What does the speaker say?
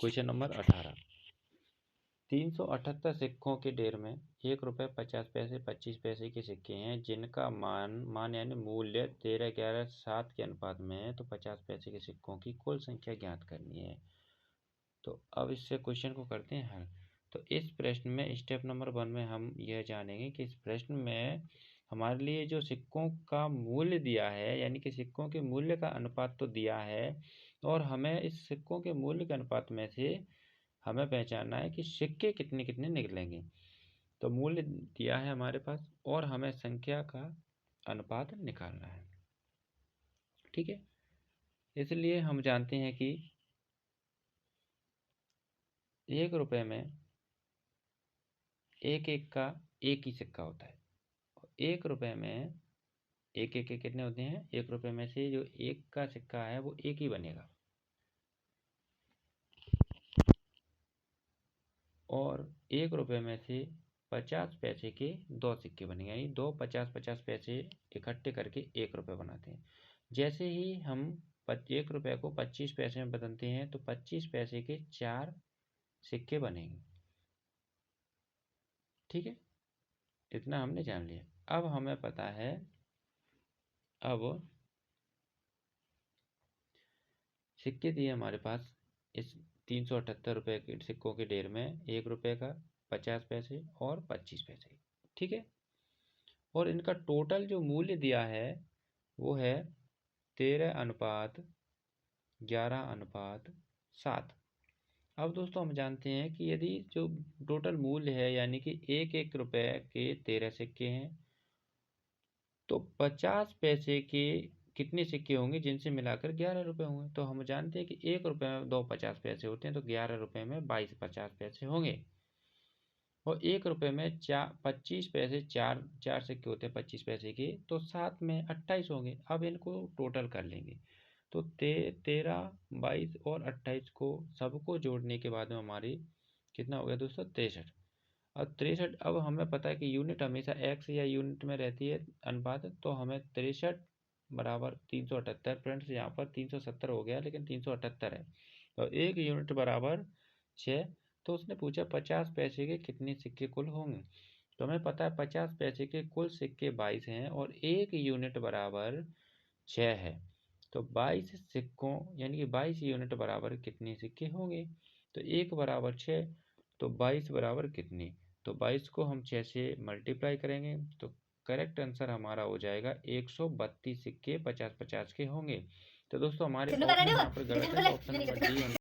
Question number 18। 378 सिक्कों के ढेर में 1 रुपये 50 पैसे 25 पैसे के सिक्के हैं जिनका मान यानी मूल्य 13, 11, 7 के अनुपात में है। तो 50 पैसे के सिक्कों की कुल संख्या ज्ञात करनी है। तो अब इससे क्वेश्चन को करते हैं हल। तो इस प्रश्न में स्टेप नंबर 1 में हम यह जानेंगे कि इस प्रश्न में हमारे लिए जो सिक्कों का मूल्य दिया है, यानी कि सिक्कों के मूल्य का अनुपात तो दिया है, और हमें इस सिक्कों के मूल्य के अनुपात में से हमें पहचानना है कि सिक्के कितने कितने निकलेंगे। तो मूल्य दिया है हमारे पास और हमें संख्या का अनुपात निकालना है। ठीक है, इसलिए हम जानते हैं कि 1 रुपये में एक एक का एक ही सिक्का होता है। 1 रुपये में एक एक के कितने होते हैं? 1 रुपये में से जो एक का सिक्का है वो एक ही बनेगा, और 1 रुपये में से 50 पैसे के 2 सिक्के बनेंगे, यानी 2 50-50 पैसे इकट्ठे करके 1 रुपये बनाते हैं। जैसे ही हम 1 रुपये को 25 पैसे में बदलते हैं तो 25 पैसे के 4 सिक्के बनेंगे। ठीक है, इतना हमने जान लिया। अब हमें पता है, अब सिक्के दिए हमारे पास इस 378 रुपये के सिक्कों के ढेर में 1 रुपये का, 50 पैसे और 25 पैसे। ठीक है, और इनका टोटल जो मूल्य दिया है वो है 13:11:7। अब दोस्तों हम जानते हैं कि यदि जो टोटल मूल्य है यानी कि 1 रुपये के 13 सिक्के हैं, तो 50 पैसे के कितने सिक्के होंगे जिनसे मिलाकर 11 रुपये होंगे। तो हम जानते हैं कि 1 रुपये में 2 50 पैसे होते हैं, तो 11 रुपये में 22 50 पैसे होंगे। और 1 रुपये में 25 पैसे, चार सिक्के होते हैं 25 पैसे के, तो 7 में 28 होंगे। अब इनको टोटल कर लेंगे तो 13, 22 और 28 को सबको जोड़ने के बाद में हमारी कितना हो गया दोस्तों? 63। अब 63, अब हमें पता है कि यूनिट हमेशा एक्स या यूनिट में रहती है अनुपात, तो हमें 63 बराबर 378। फ्रेंड्स यहाँ पर 370 हो गया, लेकिन 378 है। तो 1 यूनिट बराबर 6। तो उसने पूछा 50 पैसे के कितने सिक्के कुल होंगे। तो हमें पता है 50 पैसे के कुल सिक्के 22 हैं और 1 यूनिट बराबर 6 है। तो 22 सिक्कों यानी कि 22 यूनिट बराबर कितने सिक्के होंगे? तो 1 बराबर 6, तो 22 बराबर कितने? तो 22 को हम 6 से मल्टीप्लाई करेंगे तो करेक्ट आंसर हमारा हो जाएगा 132 सिक्के 50-50 के होंगे। तो दोस्तों हमारे ऑप्शन यहाँ पर गलत है, तो ऑप्शन नंबर डी